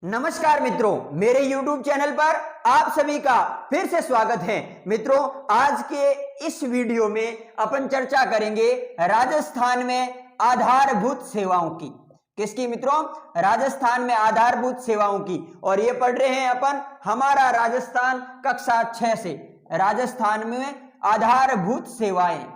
नमस्कार मित्रों, मेरे YouTube चैनल पर आप सभी का फिर से स्वागत है। मित्रों, आज के इस वीडियो में अपन चर्चा करेंगे राजस्थान में आधारभूत सेवाओं की। किसकी मित्रों? राजस्थान में आधारभूत सेवाओं की। और ये पढ़ रहे हैं अपन हमारा राजस्थान कक्षा 6 से। राजस्थान में आधारभूत सेवाएं,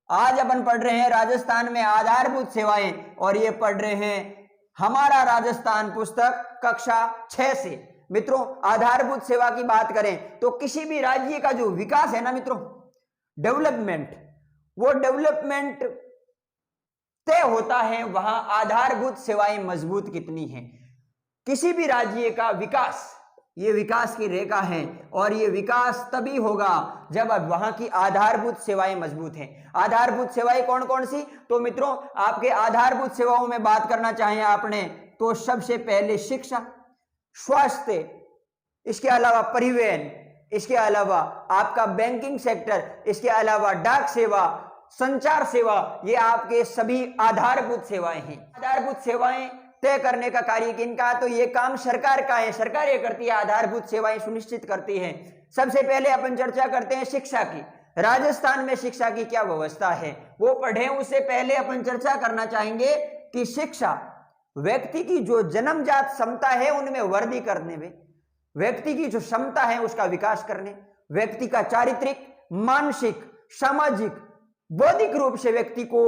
आज अपन पढ़ रहे हैं राजस्थान में आधारभूत सेवाएं, और ये पढ़ रहे हैं हमारा राजस्थान पुस्तक कक्षा 6 से। मित्रों, आधारभूत सेवा की बात करें तो किसी भी राज्य का जो विकास है ना मित्रों, डेवलपमेंट, वो डेवलपमेंट तय होता है वहां आधारभूत सेवाएं मजबूत कितनी हैं। किसी भी राज्य का विकास, ये विकास की रेखा है, और ये विकास तभी होगा जब अब वहां की आधारभूत सेवाएं मजबूत हैं। आधारभूत सेवाएं कौन कौन सी? तो मित्रों, आपके आधारभूत सेवाओं में बात करना चाहें आपने तो सबसे पहले शिक्षा, स्वास्थ्य, इसके अलावा परिवहन, इसके अलावा आपका बैंकिंग सेक्टर, इसके अलावा डाक सेवा, संचार सेवा, ये आपके सभी आधारभूत सेवाएं हैं। आधारभूत सेवाएं तय करने का कार्य किनका? तो ये काम सरकार का है। सरकार ये करती है, आधारभूत सेवाएं सुनिश्चित करती है। सबसे पहले अपन चर्चा करते हैं शिक्षा की। राजस्थान में शिक्षा की क्या व्यवस्था है वो पढ़ें। उससे पहले अपन चर्चा करना चाहेंगे कि शिक्षा व्यक्ति की जो जन्मजात क्षमता है उनमें वृद्धि करने में, व्यक्ति की जो क्षमता है उसका विकास करने, व्यक्ति का चारित्रिक, मानसिक, सामाजिक, बौद्धिक रूप से व्यक्ति को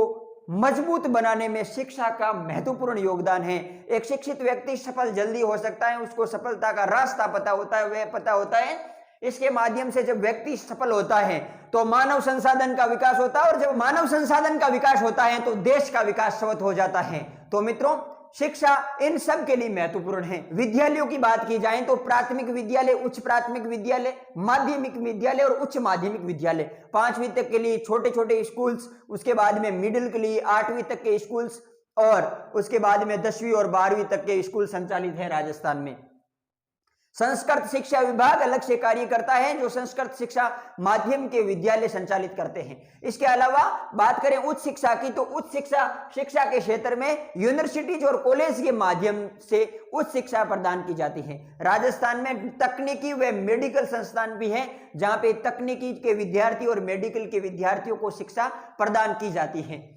मजबूत बनाने में शिक्षा का महत्वपूर्ण योगदान है। एक शिक्षित व्यक्ति सफल जल्दी हो सकता है, उसको सफलता का रास्ता पता होता है, वह पता होता है। इसके माध्यम से जब व्यक्ति सफल होता है तो मानव संसाधन का विकास होता है, और जब मानव संसाधन का विकास होता है तो देश का विकास स्वतः हो जाता है। तो मित्रों, शिक्षा इन सब के लिए महत्वपूर्ण है। विद्यालयों की बात की जाए तो प्राथमिक विद्यालय, उच्च प्राथमिक विद्यालय, माध्यमिक विद्यालय और उच्च माध्यमिक विद्यालय, 5वीं तक के लिए छोटे छोटे स्कूल्स, उसके बाद में मिडिल के लिए 8वीं तक के स्कूल्स, और उसके बाद में 10वीं और 12वीं तक के स्कूल संचालित है राजस्थान में। संस्कृत शिक्षा विभाग अलग से कार्य करता है, जो संस्कृत शिक्षा माध्यम के विद्यालय संचालित करते हैं। इसके अलावा बात करें उच्च शिक्षा की, तो उच्च शिक्षा के क्षेत्र में यूनिवर्सिटीज और कॉलेज के माध्यम से उच्च शिक्षा प्रदान की जाती है। राजस्थान में तकनीकी व मेडिकल संस्थान भी हैं, जहां पे तकनीकी के विद्यार्थी और मेडिकल के विद्यार्थियों को शिक्षा प्रदान की जाती है।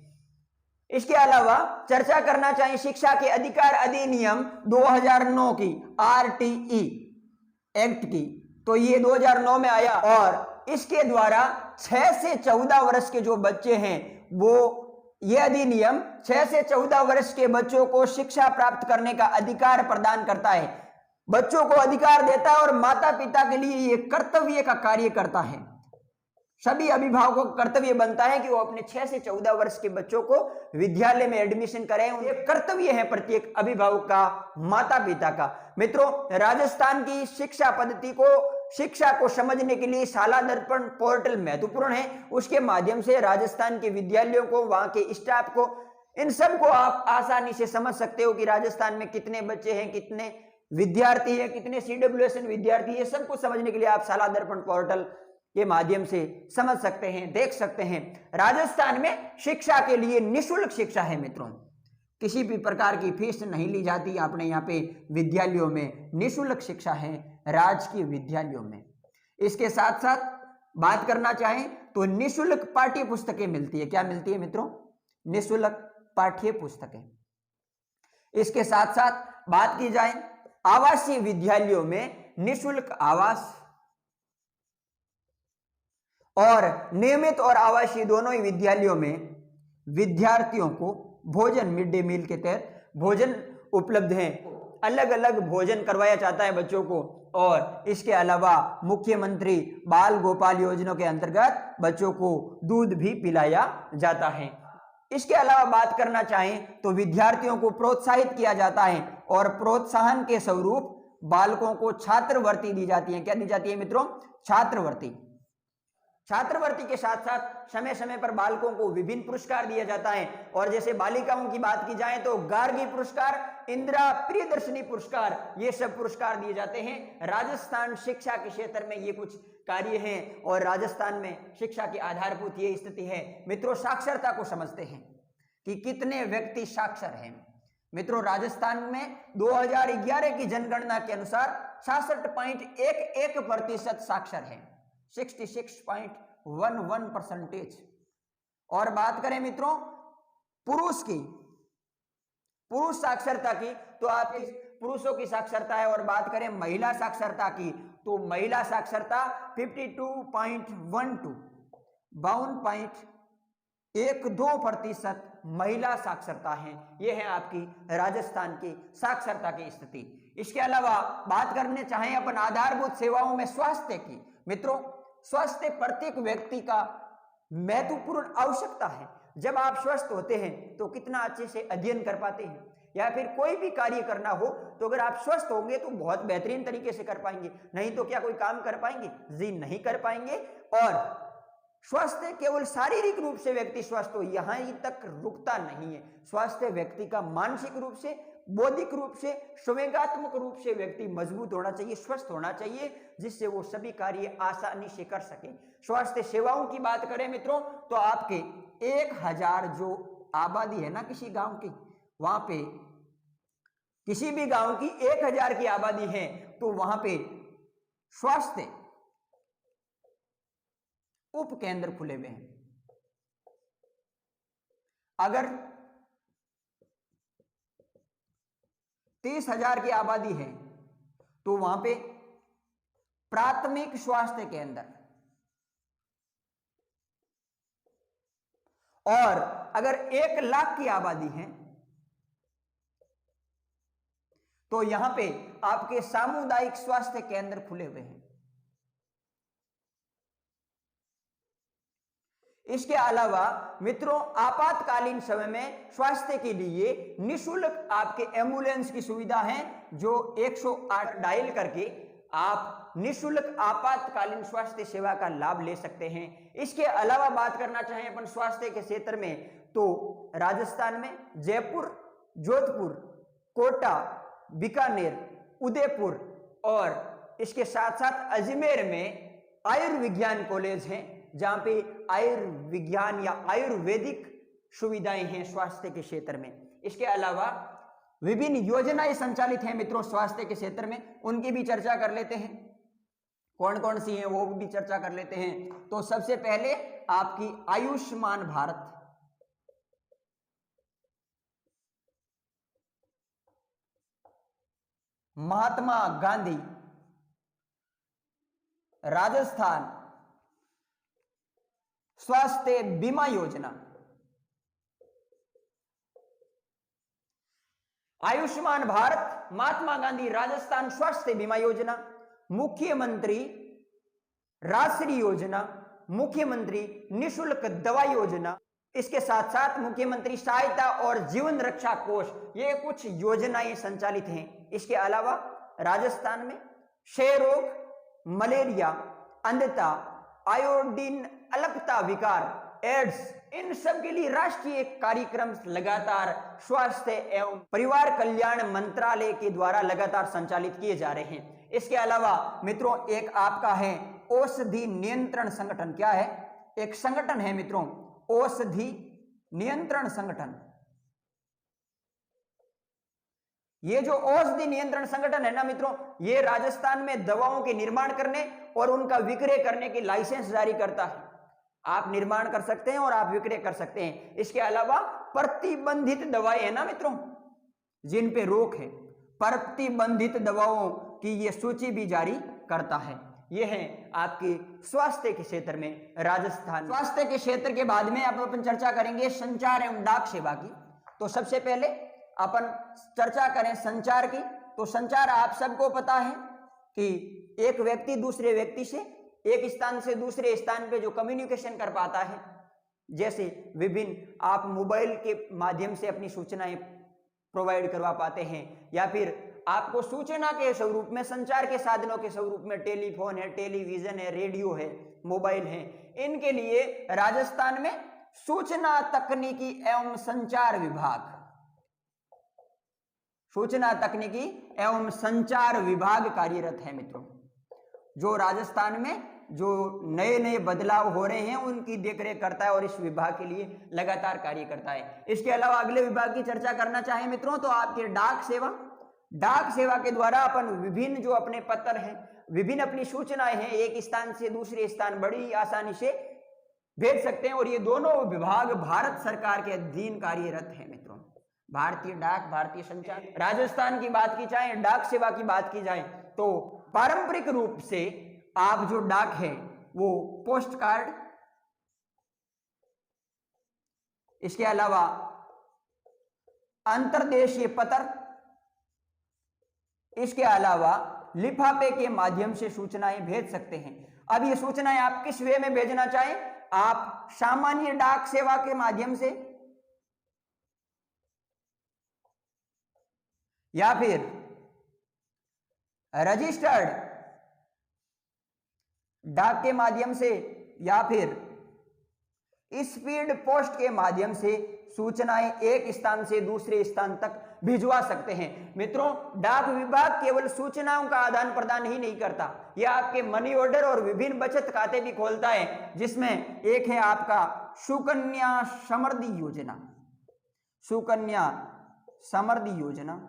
इसके अलावा चर्चा करना चाहिए शिक्षा के अधिकार अधिनियम 2009 की, RTE एक्ट की, तो ये 2009 में आया, और इसके द्वारा 6 से 14 वर्ष के जो बच्चे हैं वो, ये अधिनियम 6 से 14 वर्ष के बच्चों को शिक्षा प्राप्त करने का अधिकार प्रदान करता है, बच्चों को अधिकार देता है, और माता पिता के लिए ये कर्तव्य का कार्य करता है। सभी अभिभावकों का कर्तव्य बनता है कि वो अपने 6 से 14 वर्ष के बच्चों को विद्यालय में एडमिशन करें। ये कर्तव्य है प्रत्येक अभिभावक का, माता पिता का। मित्रों, राजस्थान की शिक्षा पद्धति को, शिक्षा को समझने के लिए शाला दर्पण पोर्टल महत्वपूर्ण है। उसके माध्यम से राजस्थान के विद्यालयों को, वहां के स्टाफ को, इन सब को आप आसानी से समझ सकते हो कि राजस्थान में कितने बच्चे हैं, कितने विद्यार्थी हैं, कितने CWSN विद्यार्थी है। सब कुछ समझने के लिए आप शाला दर्पण पोर्टल के माध्यम से समझ सकते हैं, देख सकते हैं। राजस्थान में शिक्षा के लिए निःशुल्क शिक्षा है मित्रों, किसी भी प्रकार की फीस नहीं ली जाती। अपने यहाँ पे विद्यालयों में निःशुल्क शिक्षा है, राजकीय विद्यालयों में। इसके साथ साथ बात करना चाहें तो निःशुल्क पाठ्य पुस्तकें मिलती है। क्या मिलती है मित्रों? निःशुल्क पाठ्य पुस्तकें। इसके साथ साथ बात की जाए आवासीय विद्यालयों में निःशुल्क आवास, और नियमित और आवासीय दोनों ही विद्यालयों में विद्यार्थियों को भोजन, मिड डे मील के तहत भोजन उपलब्ध है। अलग अलग भोजन करवाया जाता है बच्चों को, और इसके अलावा मुख्यमंत्री बाल गोपाल योजना के अंतर्गत बच्चों को दूध भी पिलाया जाता है। इसके अलावा बात करना चाहें तो विद्यार्थियों को प्रोत्साहित किया जाता है, और प्रोत्साहन के स्वरूप बालकों को छात्रवृत्ति दी जाती है। क्या दी जाती है मित्रों? छात्रवृत्ति। छात्रवृत्ति के साथ साथ समय समय पर बालकों को विभिन्न पुरस्कार दिया जाता है, और जैसे बालिकाओं की बात की जाए तो गार्गी पुरस्कार, इंदिरा प्रियदर्शनी पुरस्कार, ये सब पुरस्कार दिए जाते हैं। राजस्थान शिक्षा के क्षेत्र में ये कुछ कार्य हैं, और राजस्थान में शिक्षा की आधारभूत ये स्थिति है। मित्रों, साक्षरता को समझते हैं कि कितने व्यक्ति साक्षर हैं। मित्रों राजस्थान में 2011 की जनगणना के अनुसार 66.11% साक्षर है, 66.11%। और बात करें मित्रों पुरुष साक्षरता की तो आपकी पुरुषों की साक्षरता है। और बात करें महिला साक्षरता की तो महिला साक्षरता 52.12% महिला साक्षरता है। यह है आपकी राजस्थान की साक्षरता की स्थिति। इसके अलावा बात करने चाहें अपन आधारभूत सेवाओं में स्वास्थ्य की, मित्रों स्वास्थ्य प्रत्येक व्यक्ति का महत्वपूर्ण आवश्यकता है। जब आप स्वस्थ होते हैं तो कितना अच्छे से अध्ययन कर पाते हैं, या फिर कोई भी कार्य करना हो तो अगर आप स्वस्थ होंगे तो बहुत बेहतरीन तरीके से कर पाएंगे, नहीं तो क्या कोई काम कर पाएंगे? जी नहीं कर पाएंगे। और स्वास्थ्य केवल शारीरिक रूप से व्यक्ति स्वस्थ हो यहां ही तक रुकता नहीं है, स्वास्थ्य व्यक्ति का मानसिक रूप से, बौद्धिक रूप से, संवेगात्मक रूप से व्यक्ति मजबूत होना चाहिए, स्वस्थ होना चाहिए, जिससे वो सभी कार्य आसानी से कर सके। स्वास्थ्य सेवाओं की बात करें मित्रों तो आपके 1000 जो आबादी है ना किसी गांव की, वहां पे किसी भी गांव की 1000 की आबादी है तो वहां पे स्वास्थ्य उप केंद्र खुले हुए हैं। अगर 30,000 की आबादी है तो वहां पे प्राथमिक स्वास्थ्य केंद्र, और अगर 1 लाख की आबादी है तो यहां पे आपके सामुदायिक स्वास्थ्य केंद्र खुले हुए हैं। इसके अलावा मित्रों आपातकालीन समय में स्वास्थ्य के लिए निःशुल्क आपके एम्बुलेंस की सुविधा है, जो 108 डायल करके आप निःशुल्क आपातकालीन स्वास्थ्य सेवा का लाभ ले सकते हैं। इसके अलावा बात करना चाहें अपन स्वास्थ्य के क्षेत्र में तो राजस्थान में जयपुर, जोधपुर, कोटा, बीकानेर, उदयपुर और इसके साथ साथ अजमेर में आयुर्विज्ञान कॉलेज हैं, जहां पे आयुर्विज्ञान या आयुर्वेदिक सुविधाएं हैं स्वास्थ्य के क्षेत्र में। इसके अलावा विभिन्न योजनाएं संचालित हैं मित्रों स्वास्थ्य के क्षेत्र में, उनकी भी चर्चा कर लेते हैं। कौन कौन सी हैं वो भी चर्चा कर लेते हैं। तो सबसे पहले आपकी आयुष्मान भारत, महात्मा गांधी राजस्थान स्वास्थ्य बीमा योजना, आयुष्मान भारत, महात्मा गांधी राजस्थान स्वास्थ्य बीमा योजना, मुख्यमंत्री राष्ट्रीय योजना, मुख्यमंत्री निःशुल्क दवा योजना, इसके साथ साथ मुख्यमंत्री सहायता और जीवन रक्षा कोष, ये कुछ योजनाएं संचालित हैं। इसके अलावा राजस्थान में क्षय रोग, मलेरिया, अंधता, आयोडीन अल्पता विकार, एड्स, इन सब के लिए राष्ट्रीय कार्यक्रम लगातार स्वास्थ्य एवं परिवार कल्याण मंत्रालय के द्वारा लगातार संचालित किए जा रहे हैं। इसके अलावा मित्रों एक आपका है औषधि नियंत्रण संगठन। क्या है? एक संगठन है मित्रों औषधि नियंत्रण संगठन। ये जो औषधि नियंत्रण संगठन है ना मित्रों, ये राजस्थान में दवाओं के निर्माण करने और उनका विक्रय करने की लाइसेंस जारी करता है। आप निर्माण कर सकते हैं और आप विक्रय कर सकते हैं। इसके अलावा प्रतिबंधित दवाएं है ना मित्रों, जिन पे रोक है, प्रतिबंधित दवाओं की ये सूची भी जारी करता है। ये है आपके स्वास्थ्य के क्षेत्र में राजस्थान। स्वास्थ्य के क्षेत्र के बाद में अपन चर्चा करेंगे संचार एवं डाक सेवा की। तो सबसे पहले अपन चर्चा करें संचार की। तो संचार आप सबको पता है कि एक व्यक्ति दूसरे व्यक्ति से एक स्थान से दूसरे स्थान पे जो कम्युनिकेशन कर पाता है, जैसे विभिन्न आप मोबाइल के माध्यम से अपनी सूचनाएं प्रोवाइड करवा पाते हैं, या फिर आपको सूचना के स्वरूप में संचार के साधनों के स्वरूप में टेलीफोन है, टेलीविजन है, रेडियो है, मोबाइल है, इनके लिए राजस्थान में सूचना तकनीकी एवं संचार विभाग, सूचना तकनीकी एवं संचार विभाग कार्यरत है मित्रों, जो राजस्थान में जो नए नए बदलाव हो रहे हैं उनकी देखरेख करता है और इस विभाग के लिए लगातार कार्य करता है। इसके अलावा अगले विभाग की चर्चा करना चाहें मित्रों तो आपके डाक सेवा के द्वारा अपन विभिन्न जो अपने पत्र हैं, विभिन्न अपनी सूचनाएं हैं, एक स्थान से दूसरे स्थान बड़ी आसानी से भेज सकते हैं और ये दोनों विभाग भारत सरकार के अधीन कार्यरत है मित्रों। भारतीय डाक, भारतीय संचार। राजस्थान की बात की जाए, डाक सेवा की बात की जाए तो पारंपरिक रूप से आप जो डाक है वो पोस्ट कार्ड, इसके अलावा अंतर्देशीय पत्र, इसके अलावा लिफाफे के माध्यम से सूचनाएं भेज सकते हैं। अब ये सूचनाएं आप किस वे में भेजना चाहें, आप सामान्य डाक सेवा के माध्यम से या फिर रजिस्टर्ड डाक के माध्यम से या फिर स्पीड पोस्ट के माध्यम से सूचनाएं एक स्थान से दूसरे स्थान तक भिजवा सकते हैं। मित्रों, डाक विभाग केवल सूचनाओं का आदान प्रदान ही नहीं करता, यह आपके मनी ऑर्डर और विभिन्न बचत खाते भी खोलता है, जिसमें एक है आपका सुकन्या समृद्धि योजना। सुकन्या समृद्धि योजना,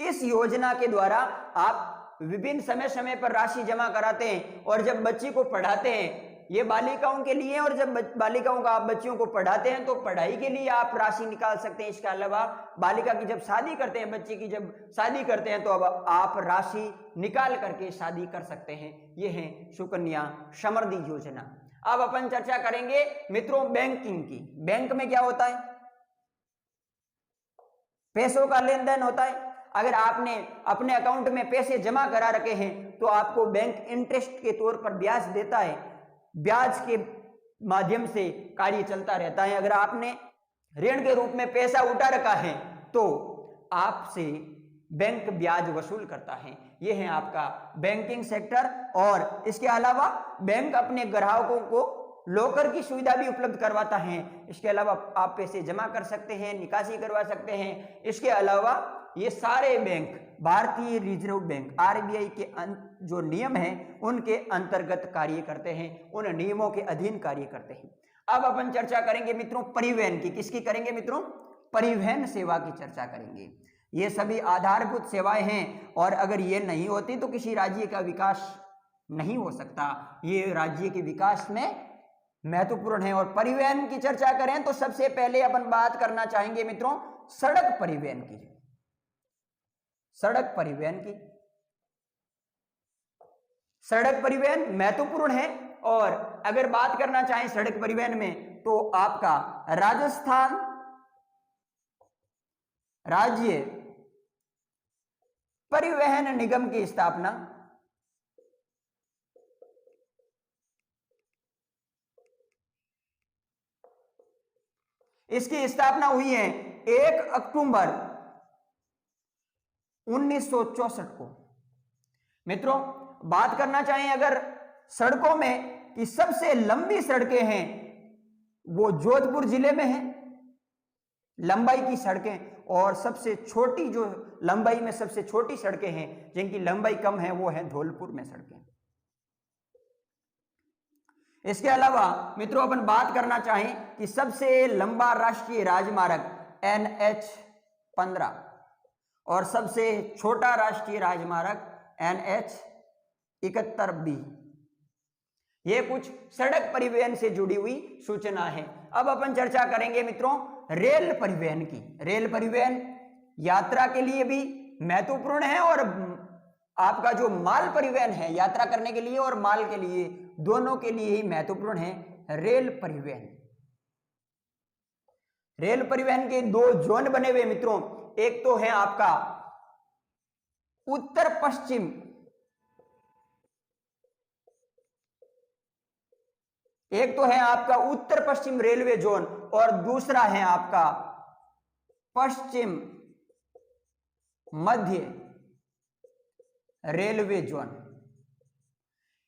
इस योजना के द्वारा आप विभिन्न समय समय पर राशि जमा कराते हैं और जब बच्ची को पढ़ाते हैं, ये बालिकाओं के लिए, और जब बालिकाओं का आप बच्चियों को पढ़ाते हैं तो पढ़ाई के लिए आप राशि निकाल सकते हैं। इसके अलावा बालिका की जब शादी करते हैं, बच्ची की जब शादी करते हैं तो अब आप राशि निकाल करके शादी कर सकते हैं। ये है सुकन्या समृद्धि योजना। अब अपन चर्चा करेंगे मित्रों बैंकिंग की। बैंक में क्या होता है, पैसों का लेन देन होता है। अगर आपने अपने अकाउंट में पैसे जमा करा रखे हैं तो आपको बैंक इंटरेस्ट के तौर पर ब्याज देता है, ब्याज के माध्यम से कार्य चलता रहता है। अगर आपने ऋण के रूप में पैसा उठा रखा है तो आपसे बैंक ब्याज वसूल करता है। यह है आपका बैंकिंग सेक्टर। और इसके अलावा बैंक अपने ग्राहकों को लॉकर की सुविधा भी उपलब्ध करवाता है। इसके अलावा आप पैसे जमा कर सकते हैं, निकासी करवा सकते हैं। इसके अलावा ये सारे बैंक भारतीय रिजर्व बैंक आरबीआई के जो नियम हैं उनके अंतर्गत कार्य करते हैं, उन नियमों के अधीन कार्य करते हैं। अब अपन चर्चा करेंगे मित्रों परिवहन की। किसकी करेंगे मित्रों, परिवहन सेवा की चर्चा करेंगे। ये सभी आधारभूत सेवाएं हैं और अगर ये नहीं होती तो किसी राज्य का विकास नहीं हो सकता। ये राज्य के विकास में महत्वपूर्ण है। और परिवहन की चर्चा करें तो सबसे पहले अपन बात करना चाहेंगे मित्रों सड़क परिवहन की। सड़क परिवहन की, सड़क परिवहन महत्वपूर्ण है। और अगर बात करना चाहें सड़क परिवहन में तो आपका राजस्थान राज्य परिवहन निगम की स्थापना इसकी स्थापना हुई है 1 अक्टूबर 1964 को। मित्रों बात करना चाहें अगर सड़कों में कि सबसे लंबी सड़कें हैं वो जोधपुर जिले में है लंबाई की सड़कें, और सबसे छोटी जो लंबाई में सबसे छोटी सड़कें हैं जिनकी लंबाई कम है वो है धौलपुर में सड़कें। इसके अलावा मित्रों अपन बात करना चाहें कि सबसे लंबा राष्ट्रीय राजमार्ग NH-15 और सबसे छोटा राष्ट्रीय राजमार्ग NH-71B। ये कुछ सड़क परिवहन से जुड़ी हुई सूचना है। अब अपन चर्चा करेंगे मित्रों रेल परिवहन की। रेल परिवहन यात्रा के लिए भी महत्वपूर्ण है और आपका जो माल परिवहन है यात्रा करने के लिए और माल के लिए दोनों के लिए ही महत्वपूर्ण है रेल परिवहन। रेल परिवहन के 2 जोन बने हुए मित्रों, एक तो है आपका उत्तर पश्चिम, एक तो है आपका उत्तर पश्चिम रेलवे जोन और दूसरा है आपका पश्चिम मध्य रेलवे जोन।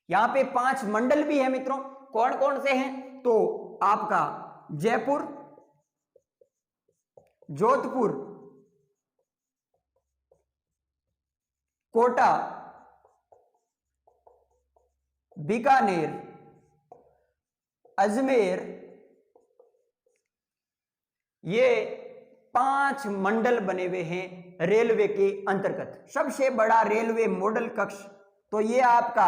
यहां पे 5 मंडल भी है मित्रों। कौन कौन से हैं तो आपका जयपुर, जोधपुर, कोटा बीकानेर, अजमेर, ये 5 मंडल बने हुए हैं रेलवे के अंतर्गत। सबसे बड़ा रेलवे मॉडल कक्ष तो ये आपका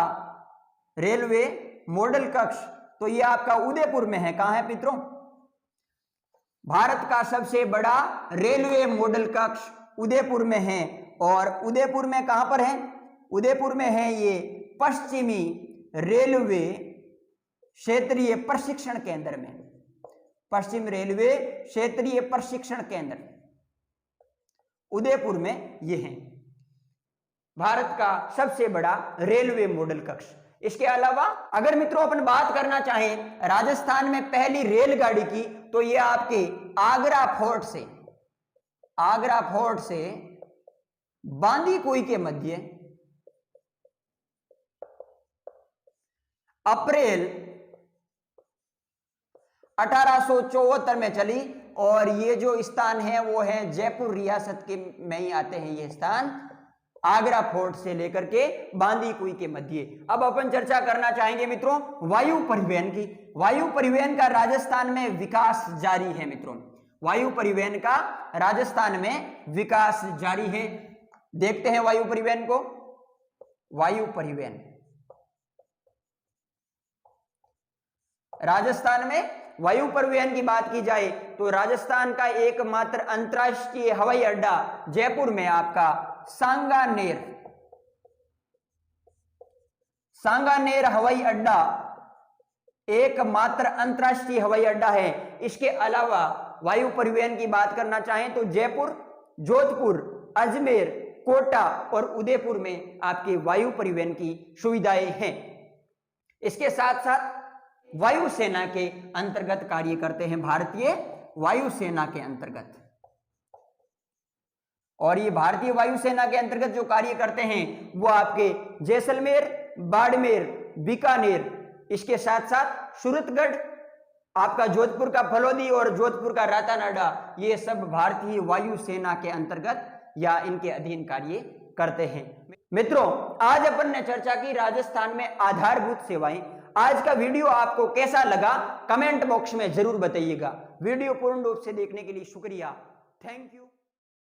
रेलवे मॉडल कक्ष तो ये आपका उदयपुर में है। कहां है मित्रों? भारत का सबसे बड़ा रेलवे मॉडल कक्ष उदयपुर में है। और उदयपुर में कहां पर है? उदयपुर में है ये पश्चिमी रेलवे क्षेत्रीय प्रशिक्षण केंद्र में। पश्चिम रेलवे क्षेत्रीय प्रशिक्षण केंद्र उदयपुर में ये है भारत का सबसे बड़ा रेलवे मॉडल कक्ष। इसके अलावा अगर मित्रों अपन बात करना चाहें राजस्थान में पहली रेलगाड़ी की तो ये आपके आगरा फोर्ट से बांदीकुई के मध्य अप्रैल 1874 में चली। और ये जो स्थान है वो है जयपुर रियासत के में ही आते हैं ये स्थान, आगरा फोर्ट से लेकर के बांदीकुई के मध्य। अब अपन चर्चा करना चाहेंगे मित्रों वायु परिवहन की। वायु परिवहन का राजस्थान में विकास जारी है मित्रों। वायु परिवहन का राजस्थान में विकास जारी है। देखते हैं वायु परिवहन को। वायु परिवहन राजस्थान में वायु परिवहन की बात की जाए तो राजस्थान का एकमात्र अंतरराष्ट्रीय हवाई अड्डा जयपुर में आपका सांगानेर हवाई अड्डा एकमात्र अंतरराष्ट्रीय हवाई अड्डा है। इसके अलावा वायु परिवहन की बात करना चाहें तो जयपुर, जोधपुर, अजमेर, कोटा और उदयपुर में आपके वायु परिवहन की सुविधाएं हैं। इसके साथ साथ वायुसेना के अंतर्गत कार्य करते हैं, भारतीय वायुसेना के अंतर्गत। और ये भारतीय वायुसेना के अंतर्गत जो कार्य करते हैं वो आपके जैसलमेर, बाड़मेर, बीकानेर, इसके साथ साथ सूरतगढ़, आपका जोधपुर का फलोदी और जोधपुर का रातानाडा, ये सब भारतीय वायुसेना के अंतर्गत या इनके अधीन कार्य करते हैं। मित्रों आज अपन ने चर्चा की राजस्थान में आधारभूत सेवाएं। आज का वीडियो आपको कैसा लगा कमेंट बॉक्स में जरूर बताइएगा। वीडियो पूर्ण रूप से देखने के लिए शुक्रिया। Thank you.